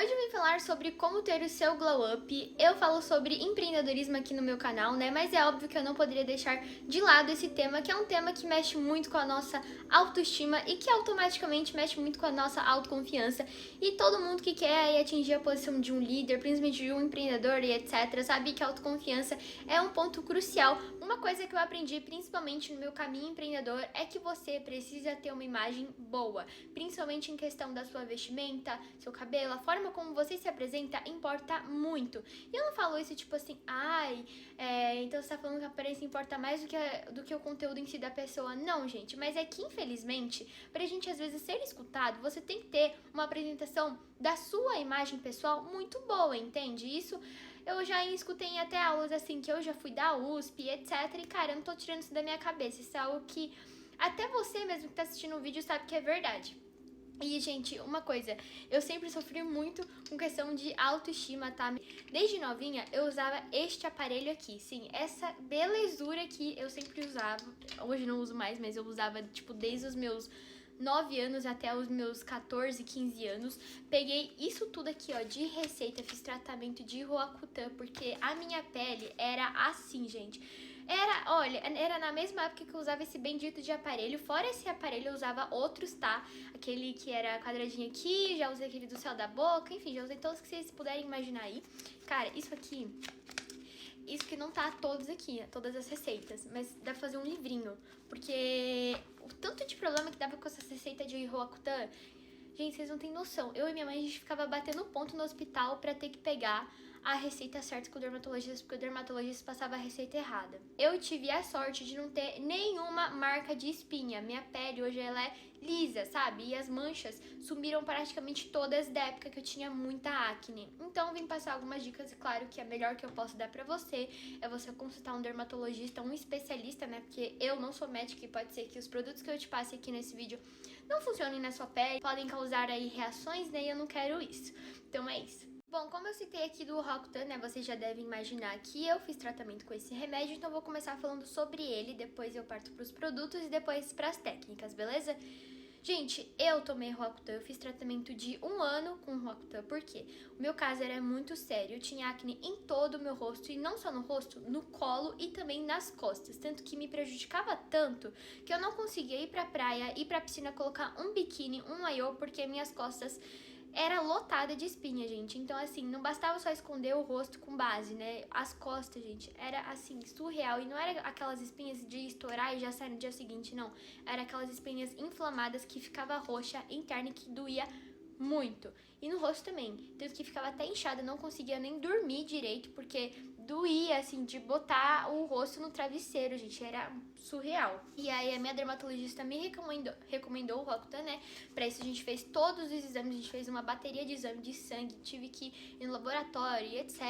Hoje eu vim falar sobre como ter o seu glow up. Eu falo sobre empreendedorismo aqui no meu canal, né? Mas é óbvio que eu não poderia deixar de lado esse tema, que é um tema que mexe muito com a nossa autoestima e que automaticamente mexe muito com a nossa autoconfiança. E todo mundo que quer aí atingir a posição de um líder, principalmente de um empreendedor e etc., sabe que a autoconfiança é um ponto crucial. Uma coisa que eu aprendi principalmente no meu caminho empreendedor é que você precisa ter uma imagem boa, principalmente em questão da sua vestimenta, seu cabelo, a forma como você se apresenta importa muito. E eu não falo isso tipo assim, então você tá falando que a aparência importa mais do que o conteúdo em si da pessoa. Não, gente, mas é que infelizmente, pra gente às vezes ser escutado, você tem que ter uma apresentação da sua imagem pessoal muito boa, entende? Isso eu já escutei em até aulas assim, que eu já fui da USP, etc. E cara, eu não tô tirando isso da minha cabeça, isso é algo que até você mesmo que tá assistindo o vídeo sabe que é verdade. E, gente, uma coisa, eu sempre sofri muito com questão de autoestima, tá? Desde novinha, eu usava este aparelho aqui, sim, essa belezura que eu sempre usava. Hoje não uso mais, mas eu usava, tipo, desde os meus 9 anos até os meus 14, 15 anos. Peguei isso tudo aqui, ó, de receita, fiz tratamento de Roacutan, porque a minha pele era assim, gente. Era na mesma época que eu usava esse bendito de aparelho. Fora esse aparelho, eu usava outros, tá? Aquele que era quadradinho aqui, já usei aquele do céu da boca, enfim, já usei todos que vocês puderem imaginar aí. Cara, isso que não tá todos aqui, todas as receitas, mas dá pra fazer um livrinho, porque o tanto de problema que dava com essa receita de Roacutan, gente, vocês não têm noção. Eu e minha mãe, a gente ficava batendo ponto no hospital pra ter que pegar a receita certa com o dermatologista, porque o dermatologista passava a receita errada. Eu tive a sorte de não ter nenhuma marca de espinha. Minha pele hoje ela é lisa, sabe? E as manchas sumiram praticamente todas da época que eu tinha muita acne. Então vim passar algumas dicas, e claro que a melhor que eu posso dar pra você é você consultar um dermatologista, um especialista, né? Porque eu não sou médica e pode ser que os produtos que eu te passe aqui nesse vídeo não funcionem na sua pele, podem causar aí reações, né? E eu não quero isso. Então é isso. Bom, como eu citei aqui do Roacutan, né, vocês já devem imaginar que eu fiz tratamento com esse remédio, então eu vou começar falando sobre ele, depois eu parto para os produtos e depois para as técnicas, beleza? Gente, eu tomei Roacutan, eu fiz tratamento de 1 ano com Roacutan, porque o meu caso era muito sério, eu tinha acne em todo o meu rosto, e não só no rosto, no colo e também nas costas, tanto que me prejudicava tanto que eu não conseguia ir pra praia, ir pra piscina, colocar um biquíni, um maiô, porque minhas costas era lotada de espinha, gente. Então, assim, não bastava só esconder o rosto com base, né? As costas, gente, era, assim, surreal. E não era aquelas espinhas de estourar e já sair no dia seguinte, não. Era aquelas espinhas inflamadas que ficava roxa interna e que doía muito. E no rosto também. Tanto que ficava até inchada, não conseguia nem dormir direito, porque doía, assim, de botar o rosto no travesseiro, gente. Era surreal. E aí a minha dermatologista me recomendou o Roacutan, né? Pra isso a gente fez todos os exames, a gente fez uma bateria de exame de sangue, tive que ir no laboratório e etc.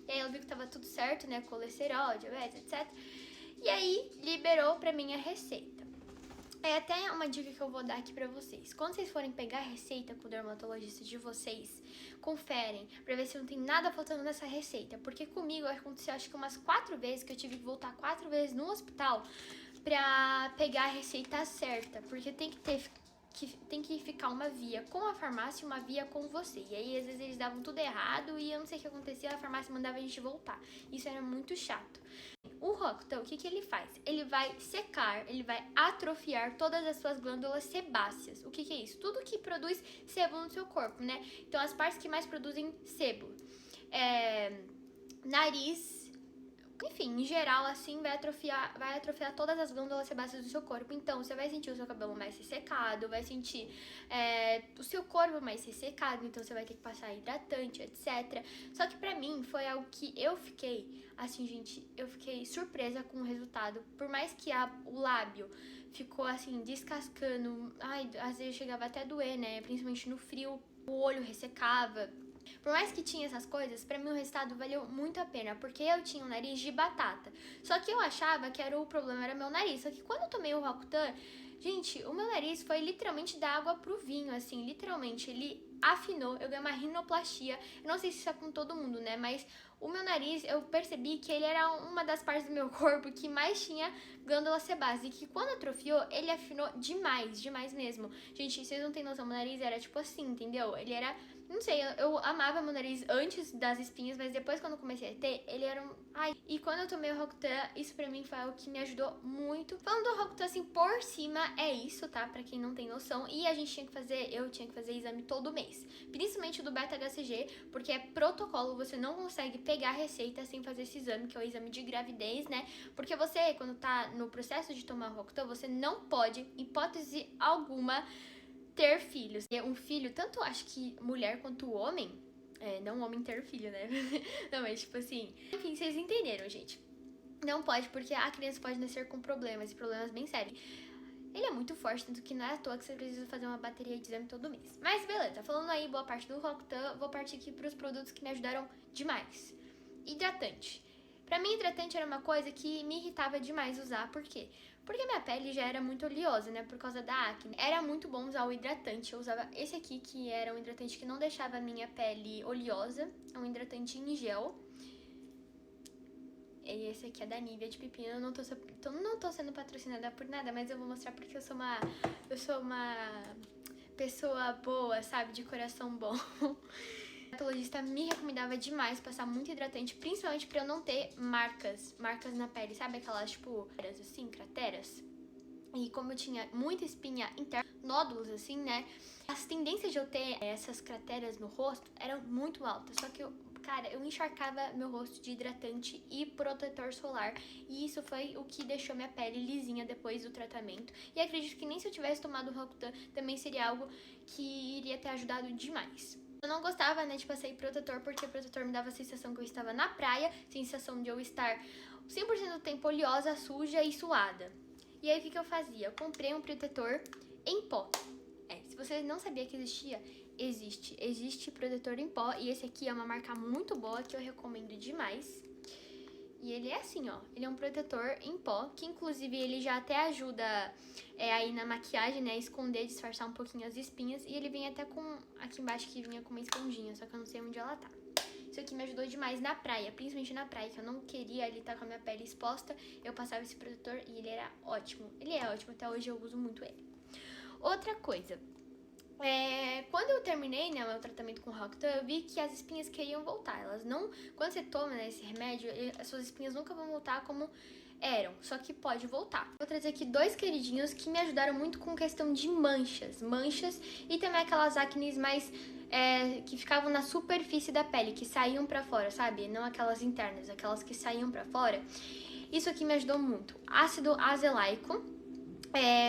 E aí ela viu que tava tudo certo, né? Colesterol, diabetes, etc. E aí liberou pra mim a receita. É até uma dica que eu vou dar aqui pra vocês. Quando vocês forem pegar a receita com o dermatologista de vocês, conferem pra ver se não tem nada faltando nessa receita. Porque comigo aconteceu acho que umas 4 vezes, que eu tive que voltar 4 vezes no hospital pra pegar a receita certa. Porque tem que ficar uma via com a farmácia e uma via com você. E aí, às vezes, eles davam tudo errado e eu não sei o que acontecia, a farmácia mandava a gente voltar. Isso era muito chato. O Roacutan, o que ele faz? Ele vai secar, ele vai atrofiar todas as suas glândulas sebáceas. O que é isso? Tudo que produz sebo no seu corpo, né? Então, as partes que mais produzem sebo. Nariz, enfim, em geral, assim, vai atrofiar todas as glândulas sebáceas do seu corpo. Então, você vai sentir o seu cabelo mais ressecado, vai sentir o seu corpo mais ressecado, então você vai ter que passar hidratante, etc. Só que pra mim, foi algo que eu fiquei, assim, gente, eu fiquei surpresa com o resultado. Por mais que o lábio ficou, assim, descascando, às vezes chegava até a doer, né, principalmente no frio, o olho ressecava. Por mais que tinha essas coisas, pra mim o resultado valeu muito a pena, porque eu tinha um nariz de batata. Só que eu achava que o problema era meu nariz. Só que quando eu tomei o Roacutan, gente, o meu nariz foi literalmente da água pro vinho, assim, literalmente. Ele afinou, eu ganhei uma rinoplastia. Eu não sei se isso é com todo mundo, né? Mas o meu nariz, eu percebi que ele era uma das partes do meu corpo que mais tinha glândula sebácea. E que quando atrofiou, ele afinou demais, demais mesmo. Gente, vocês não têm noção, meu nariz era tipo assim, entendeu? Ele era Não sei, eu amava meu nariz antes das espinhas, mas depois quando eu comecei a ter, ele era um... Ai, e quando eu tomei o Roacutan, isso pra mim foi algo que me ajudou muito. Falando do Roacutan, assim, por cima, é isso, tá? Pra quem não tem noção. E a gente eu tinha que fazer exame todo mês. Principalmente do beta-HCG, porque é protocolo, você não consegue pegar a receita sem fazer esse exame, que é o exame de gravidez, né? Porque você, quando tá no processo de tomar o Roacutan, você não pode, hipótese alguma, ter filhos. Um filho, tanto acho que mulher quanto homem, não homem ter filho, né? Não, mas tipo assim, enfim, vocês entenderam, gente. Não pode, porque a criança pode nascer com problemas, e problemas bem sérios. Ele é muito forte, tanto que não é à toa que você precisa fazer uma bateria de exame todo mês. Mas beleza, falando aí boa parte do Roacutan, vou partir aqui pros produtos que me ajudaram demais. Hidratante. Pra mim, hidratante era uma coisa que me irritava demais usar, por quê? Porque minha pele já era muito oleosa, né, por causa da acne. Era muito bom usar o hidratante, eu usava esse aqui, que era um hidratante que não deixava a minha pele oleosa, é um hidratante em gel. E esse aqui é da Nivea de pepino, eu não tô sendo patrocinada por nada, mas eu vou mostrar porque eu sou uma pessoa boa, sabe, de coração bom. O dermatologista me recomendava demais passar muito hidratante, principalmente pra eu não ter marcas na pele, sabe aquelas, tipo, assim, crateras? E como eu tinha muita espinha interna, nódulos assim, né, as tendências de eu ter essas crateras no rosto eram muito altas, só que eu encharcava meu rosto de hidratante e protetor solar, e isso foi o que deixou minha pele lisinha depois do tratamento, e acredito que nem se eu tivesse tomado o Roacutan também seria algo que iria ter ajudado demais. Eu não gostava, né, de passar protetor, porque o protetor me dava a sensação que eu estava na praia, sensação de eu estar 100% do tempo oleosa, suja e suada. E aí, o que eu fazia? Eu comprei um protetor em pó. Se você não sabia que existia, existe protetor em pó, e esse aqui é uma marca muito boa, que eu recomendo demais. E ele é assim, ó, ele é um protetor em pó, que inclusive ele já até ajuda aí na maquiagem, né, a esconder, disfarçar um pouquinho as espinhas. E ele vem até com, aqui embaixo que vinha com uma esponjinha, só que eu não sei onde ela tá. Isso aqui me ajudou demais na praia, principalmente na praia, que eu não queria ali estar com a minha pele exposta. Eu passava esse protetor e ele era ótimo. Ele é ótimo, até hoje eu uso muito ele. Outra coisa, quando eu terminei, né, o meu tratamento com o Roacutan, eu vi que as espinhas queriam voltar. Elas não, quando você toma, né, esse remédio, as suas espinhas nunca vão voltar como eram, só que pode voltar. Vou trazer aqui dois queridinhos que me ajudaram muito com questão de manchas e também aquelas acnes mais que ficavam na superfície da pele, que saíam pra fora, sabe? Não aquelas internas, aquelas que saíam pra fora. Isso aqui me ajudou muito. Ácido azelaico.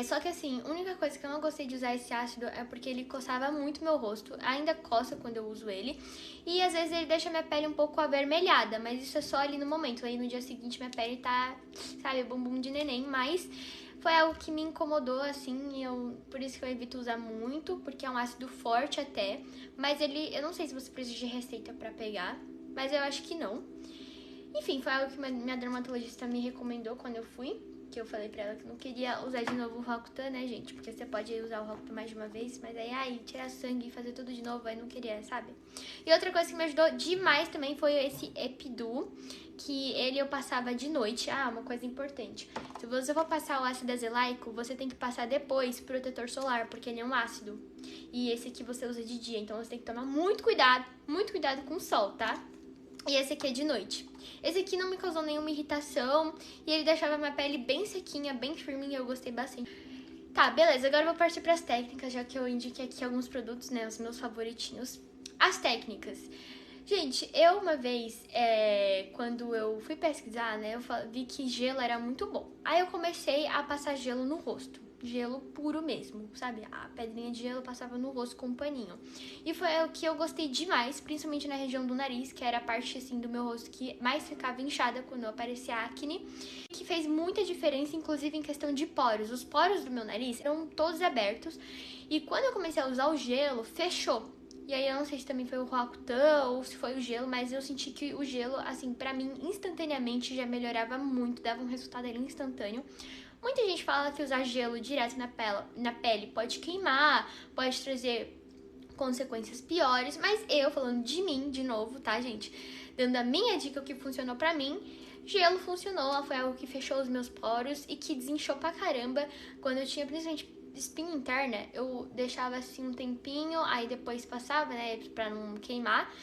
Só que assim, a única coisa que eu não gostei de usar esse ácido é porque ele coçava muito meu rosto. Ainda coça quando eu uso ele. E às vezes ele deixa minha pele um pouco avermelhada, mas isso é só ali no momento. Aí no dia seguinte minha pele tá, sabe, bumbum de neném. Mas foi algo que me incomodou, assim, por isso que eu evito usar muito, porque é um ácido forte até. Mas eu não sei se você precisa de receita pra pegar, mas eu acho que não. Enfim, foi algo que minha dermatologista me recomendou quando eu fui. Que eu falei pra ela que não queria usar de novo o Roacutan, né, gente? Porque você pode usar o Roacutan mais de uma vez, mas aí, tirar sangue e fazer tudo de novo, aí não queria, sabe? E outra coisa que me ajudou demais também foi esse Epidu, que eu passava de noite. Uma coisa importante. Se você for passar o ácido azelaico, você tem que passar depois protetor solar, porque ele é um ácido. E esse aqui você usa de dia, então você tem que tomar muito cuidado com o sol, tá? E esse aqui é de noite. Esse aqui não me causou nenhuma irritação e ele deixava minha pele bem sequinha, bem firme, e eu gostei bastante. Tá, beleza, agora eu vou partir pras técnicas, já que eu indiquei aqui alguns produtos, né, os meus favoritinhos. As técnicas. Gente, eu uma vez, quando eu fui pesquisar, né, eu vi que gelo era muito bom. Aí eu comecei a passar gelo no rosto. Gelo puro mesmo, sabe? A pedrinha de gelo passava no rosto com um paninho. E foi o que eu gostei demais, principalmente na região do nariz, que era a parte, assim, do meu rosto que mais ficava inchada quando aparecia acne. Que fez muita diferença, inclusive em questão de poros. Os poros do meu nariz eram todos abertos. E quando eu comecei a usar o gelo, fechou. E aí eu não sei se também foi o Roacutan ou se foi o gelo, mas eu senti que o gelo, assim, pra mim, instantaneamente já melhorava muito, dava um resultado ali instantâneo. Muita gente fala que usar gelo direto na pele pode queimar, pode trazer consequências piores, mas eu, falando de mim, de novo, tá, gente? Dando a minha dica, o que funcionou pra mim, gelo funcionou, foi algo que fechou os meus poros e que desinchou pra caramba quando eu tinha, principalmente espinha interna, eu deixava assim um tempinho, aí depois passava, né, pra não queimar.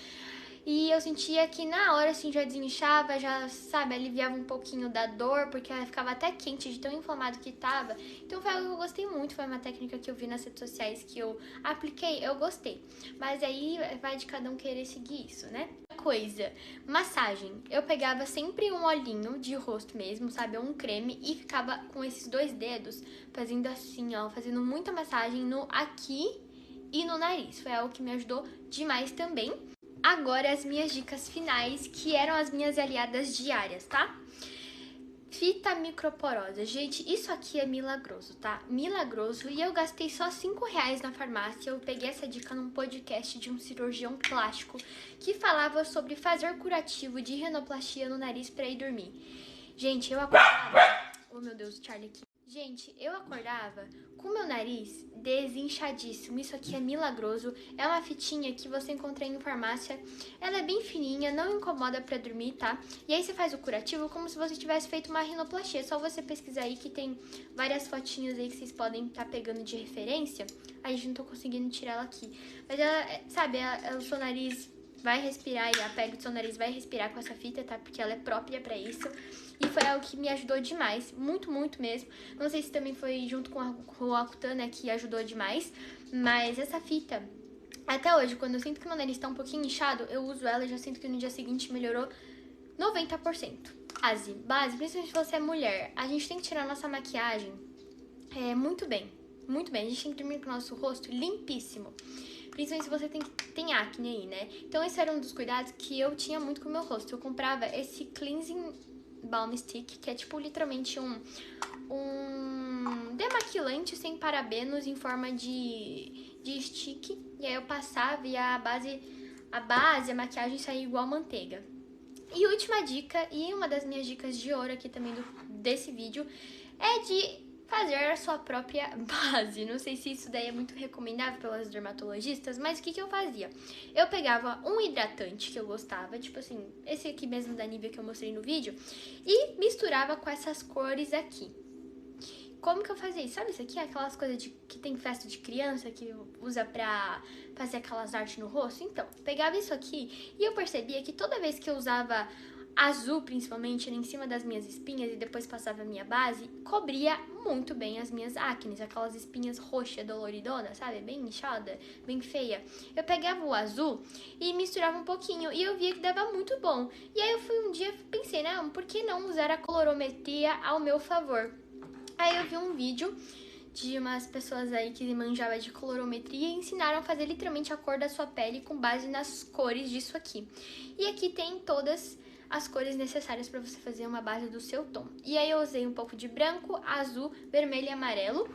E eu sentia que na hora, assim, já desinchava, já, sabe, aliviava um pouquinho da dor, porque ela ficava até quente de tão inflamado que tava. Então foi algo que eu gostei muito, foi uma técnica que eu vi nas redes sociais que eu apliquei, eu gostei. Mas aí vai de cada um querer seguir isso, né? Coisa, massagem. Eu pegava sempre um olhinho de rosto mesmo, sabe, um creme, e ficava com esses 2 dedos fazendo assim, ó, fazendo muita massagem no aqui e no nariz. Foi algo que me ajudou demais também. Agora as minhas dicas finais, que eram as minhas aliadas diárias, tá? Fita microporosa. Gente, isso aqui é milagroso, tá? Milagroso. E eu gastei só R$5 na farmácia. Eu peguei essa dica num podcast de um cirurgião plástico que falava sobre fazer curativo de rinoplastia no nariz pra ir dormir. Gente, eu acordava... Oh, meu Deus, o Charlie aqui. Gente, eu acordava com meu nariz desinchadíssimo. Isso aqui é milagroso. É uma fitinha que você encontra em farmácia. Ela é bem fininha, não incomoda pra dormir, tá? E aí você faz o curativo como se você tivesse feito uma rinoplastia. É só você pesquisar aí que tem várias fotinhas aí que vocês podem estar pegando de referência. A gente não tô conseguindo tirar ela aqui. Mas ela, sabe, o seu nariz vai respirar e a pele do seu nariz vai respirar com essa fita, tá? Porque ela é própria pra isso. E foi algo que me ajudou demais, muito, muito mesmo. Não sei se também foi junto com a Roacutan, né, que ajudou demais. Mas essa fita, até hoje, quando eu sinto que meu nariz tá um pouquinho inchado, eu uso ela e já sinto que no dia seguinte melhorou 90%. Base, principalmente se você é mulher, a gente tem que tirar nossa maquiagem muito bem. Muito bem, a gente tem que dormir com o nosso rosto limpíssimo. Principalmente se você tem acne aí, né? Então esse era um dos cuidados que eu tinha muito com o meu rosto. Eu comprava esse Cleansing Balm Stick, que é tipo literalmente um demaquilante sem parabenos em forma de stick. E aí eu passava e a base, a maquiagem saía igual manteiga. E última dica, e uma das minhas dicas de ouro aqui também desse vídeo, é de fazer a sua própria base. Não sei se isso daí é muito recomendável pelas dermatologistas, mas o que eu fazia? Eu pegava um hidratante que eu gostava, tipo assim, esse aqui mesmo da Nivea que eu mostrei no vídeo, e misturava com essas cores aqui. Como que eu fazia isso? Sabe isso aqui? Aquelas coisas que tem festa de criança, que usa pra fazer aquelas artes no rosto? Então, pegava isso aqui e eu percebia que toda vez que eu usava azul, principalmente, em cima das minhas espinhas e depois passava a minha base, cobria muito bem as minhas acnes, aquelas espinhas roxas, doloridonas, sabe? Bem inchada, bem feia. Eu pegava o azul e misturava um pouquinho e eu via que dava muito bom. E aí eu fui um dia, pensei, não, por que não usar a colorometria ao meu favor? Aí eu vi um vídeo de umas pessoas aí que manjavam de colorometria e ensinaram a fazer literalmente a cor da sua pele com base nas cores disso aqui. E aqui tem todas as cores necessárias para você fazer uma base do seu tom. E aí eu usei um pouco de branco, azul, vermelho e amarelo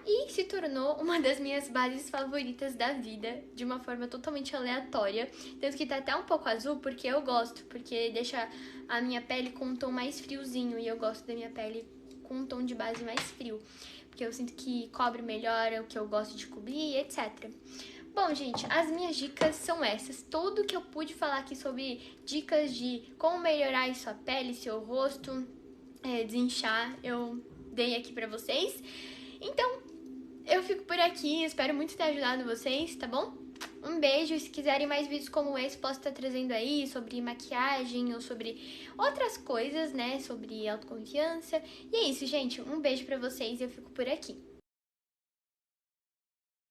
e se tornou uma das minhas bases favoritas da vida, de uma forma totalmente aleatória. Tanto que tá até um pouco azul porque eu gosto, porque deixa a minha pele com um tom mais friozinho e eu gosto da minha pele com um tom de base mais frio, porque eu sinto que cobre melhor o que eu gosto de cobrir, etc. Bom, gente, as minhas dicas são essas. Tudo que eu pude falar aqui sobre dicas de como melhorar a sua pele, seu rosto, desinchar, eu dei aqui pra vocês. Então, eu fico por aqui, espero muito ter ajudado vocês, tá bom? Um beijo, e se quiserem mais vídeos como esse, posso estar trazendo aí sobre maquiagem ou sobre outras coisas, né, sobre autoconfiança. E é isso, gente, um beijo pra vocês e eu fico por aqui.